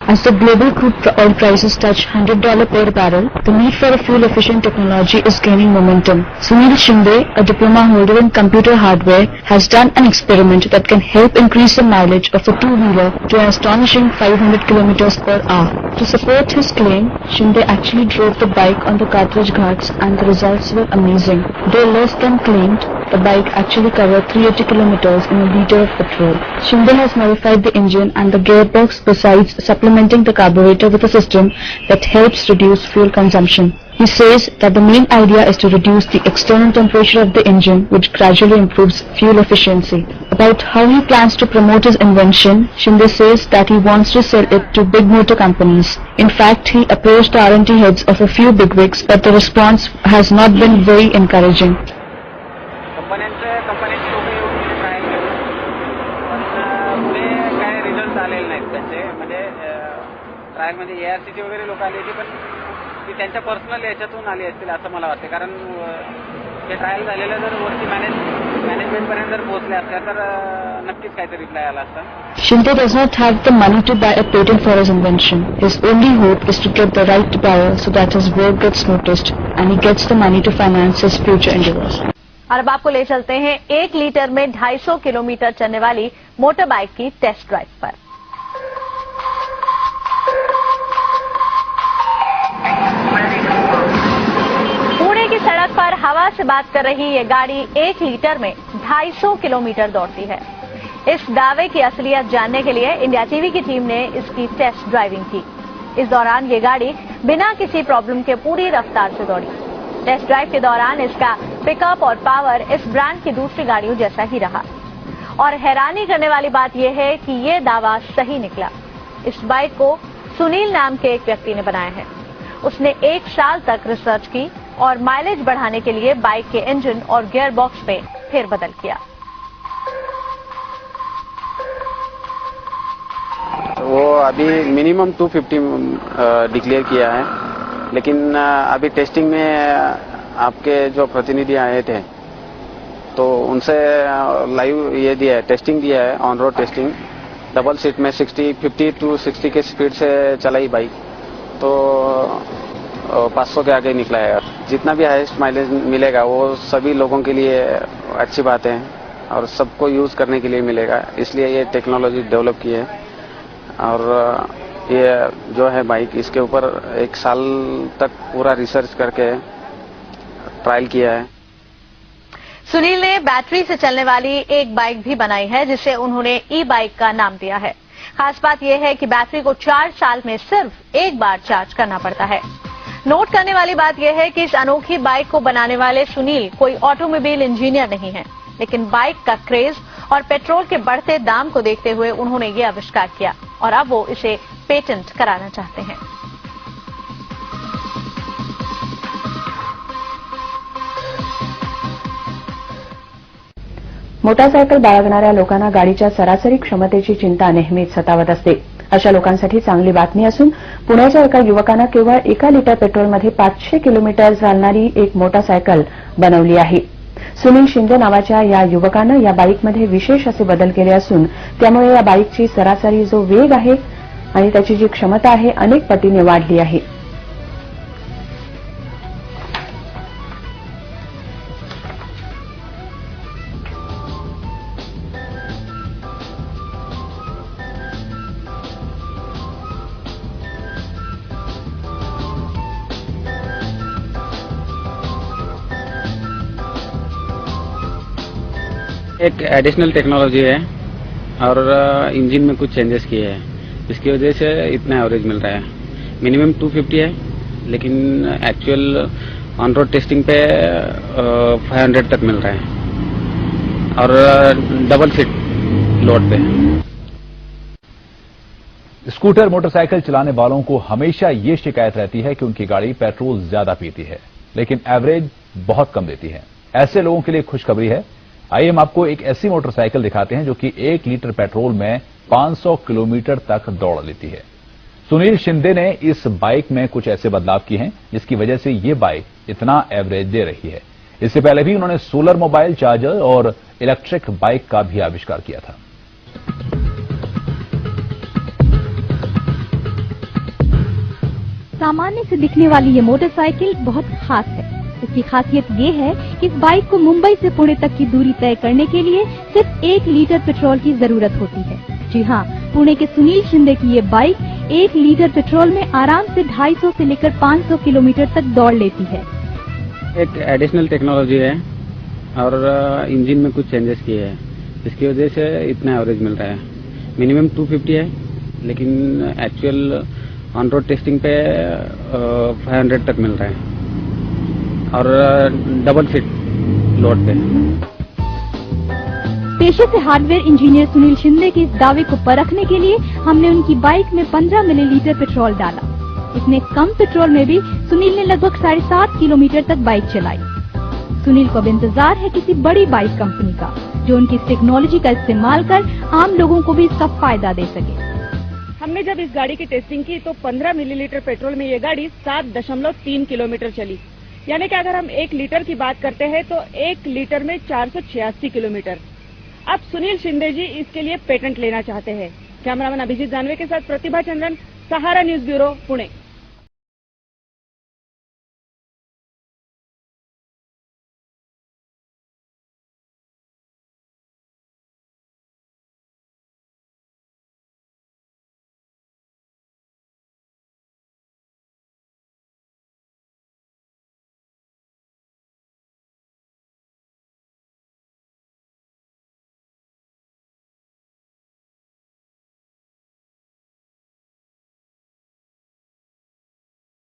As the global crude oil prices touch $100 per barrel, the need for a fuel-efficient technology is gaining momentum. Sunil Shinde, a diploma holder in computer hardware, has done an experiment that can help increase the mileage of a two-wheeler to an astonishing 500 km per hour. To support his claim, Shinde actually drove the bike on the Kartwaj Ghats and the results were amazing. Though less than claimed, the bike actually covered 380 km in a liter of petrol. Shinde has modified the engine and the gearbox besides supplementing the carburetor with a system that helps reduce fuel consumption. He says that the main idea is to reduce the external temperature of the engine, which gradually improves fuel efficiency. About how he plans to promote his invention, Shinde says that he wants to sell it to big motor companies. In fact, he approached the R&D heads of a few bigwigs, but the response has not been very encouraging. कंपन्यांचे लोक येऊन trial केले पण पुढे काय result आलेले नाहीत त्यांचे म्हणजे ट्रायलमध्ये ARCची वगैरे लोक आली होती पण ती त्यांच्या पर्सनल याच्यातून आली असतील असं मला वाटते कारण हे ट्रायल झालेलं जर वरती मॅनेजमेंटपर्यंत जर पोहोचले असल्या तर नक्कीच काहीतरी रिप्लाय आला असता. Shinde does not have the money to buy a patent for his invention. His only hope is to get the right buyer so that his work gets noticed and he gets the money to finance his future endeavors. और अब आपको ले चलते हैं 1 litre में 250 kilometre चलने वाली motor bike की टेस्ट ड्राइव पर। पुणे की सड़क पर हवा से बात कर रही ये गाड़ी 1 लीटर में 250 किलोमीटर दौड़ती है। इस दावे की असलियत जानने के लिए इंडिया टीवी की टीम ने इसकी टेस्ट ड्राइविंग की। इस दौरान ये गाड़ी बिना किसी प्रॉब्लम के पूरी रफ्तार से दौड़ी। टेस्ट ड्राइव के दौरान इसका पिकअप और पावर इस ब्रांड की दूसरी गाड़ियों जैसा ही रहा और हैरानी करने वाली बात यह है कि ये दावा सही निकला। इस बाइक को सुनील नाम के एक व्यक्ति ने बनाया है। उसने 1 साल तक रिसर्च की और माइलेज बढ़ाने के लिए बाइक के इंजन और गियर बॉक्स में फेरबदल किया। वो अभी मिनिमम 250 डिक्लेयर किया है लेकिन अभी टेस्टिंग में आपके जो प्रतिनिधि आए थे तो उनसे लाइव ये दिया है टेस्टिंग दिया है on road testing double seat में 50 to 60 के स्पीड से चलाई बाइक तो 500 के आगे निकला है। जितना भी हाईएस्ट माइलेज मिलेगा वो सभी लोगों के लिए अच्छी बात है और सबको यूज करने के लिए मिलेगा इसलिए ये टेक्नोलॉजी डेवलप की है और ये जो है बाइक इसके ऊपर 1 साल तक पूरा रिसर्च करके ट्रायल किया है। सुनील ने बैटरी से चलने वाली एक बाइक भी बनाई है जिसे उन्होंने ई बाइक का नाम दिया है। खास बात यह है कि बैटरी को 4 साल में सिर्फ 1 बार चार्ज करना पड़ता है। नोट करने वाली बात यह है कि इस अनोखी बाइक को बनाने वाले सुनील कोई ऑटोमोबाइल इंजीनियर नहीं है लेकिन बाइक का क्रेज और पेट्रोल के बढ़ते दाम को देखते हुए उन्होंने ये आविष्कार किया और अब वो इसे पेटेंट कराना चाहते हैं। मोटारसायकल बाळगणाऱ्या लोकांना गाडीच्या सरासरी क्षमतेची चिंता नेहमीच सतावत असते। अशा लोकांसाठी चांगली बातमी असून पुण्याच्या एका युवकानं केवळ 1 लिटर पेट्रोलमध्ये 500 किलोमीटर चालणारी एक मोटारसायकल बनवली आहे। सुनील शिंदे नावाच्या या युवकानं या बाईकमध्ये विशेष असे बदल केले असून त्यामुळे या बाईकची सरासरी जो वेग आहे आणि त्याची जी क्षमता आहे अनेक पटीने वाढली आहे। एक एडिशनल टेक्नोलॉजी है और इंजन में कुछ चेंजेस किए हैं इसकी वजह से इतना एवरेज मिल रहा है। मिनिमम 250 है लेकिन एक्चुअल ऑन रोड टेस्टिंग पे 500 तक मिल रहा है और डबल सीट लोड पे। स्कूटर मोटरसाइकिल चलाने वालों को हमेशा ये शिकायत रहती है कि उनकी गाड़ी पेट्रोल ज्यादा पीती है लेकिन एवरेज बहुत कम देती है। ऐसे लोगों के लिए खुशखबरी है। आइए हम आपको एक ऐसी मोटरसाइकिल दिखाते हैं जो कि 1 लीटर पेट्रोल में 500 किलोमीटर तक दौड़ लेती है। सुनील शिंदे ने इस बाइक में कुछ ऐसे बदलाव किए हैं जिसकी वजह से ये बाइक इतना एवरेज दे रही है। इससे पहले भी उन्होंने सोलर मोबाइल चार्जर और इलेक्ट्रिक बाइक का भी आविष्कार किया था। सामान्य से दिखने वाली ये मोटरसाइकिल बहुत खास है। इसकी खासियत ये है कि इस बाइक को मुंबई से पुणे तक की दूरी तय करने के लिए सिर्फ 1 लीटर पेट्रोल की जरूरत होती है। जी हाँ, पुणे के सुनील शिंदे की ये बाइक 1 लीटर पेट्रोल में आराम से 250 से लेकर 500 किलोमीटर तक दौड़ लेती है। एक एडिशनल टेक्नोलॉजी है और इंजन में कुछ चेंजेस किए हैं, इसकी वजह से इतना एवरेज मिल रहा है। मिनिमम 250 है, लेकिन एक्चुअल ऑन रोड टेस्टिंग पे 500 तक मिल रहा है और डबल सीट लोड पे। पेशे से हार्डवेयर इंजीनियर सुनील शिंदे के इस दावे को परखने के लिए हमने उनकी बाइक में 15 मिलीलीटर पेट्रोल डाला। इतने कम पेट्रोल में भी सुनील ने लगभग 7.5 किलोमीटर तक बाइक चलाई। सुनील को अब इंतजार है किसी बड़ी बाइक कंपनी का, जो उनकी इस टेक्नोलॉजी का इस्तेमाल कर आम लोगों को भी इसका फायदा दे सके। हमने जब इस गाड़ी की टेस्टिंग की तो 15 मिलीलीटर पेट्रोल में ये गाड़ी 7.3 किलोमीटर चली। यानी कि अगर हम 1 लीटर की बात करते हैं तो 1 लीटर में 486 किलोमीटर। अब सुनील शिंदे जी इसके लिए पेटेंट लेना चाहते हैं। कैमरामैन अभिजीत जानवे के साथ प्रतिभा चंद्रन, सहारा न्यूज ब्यूरो, पुणे।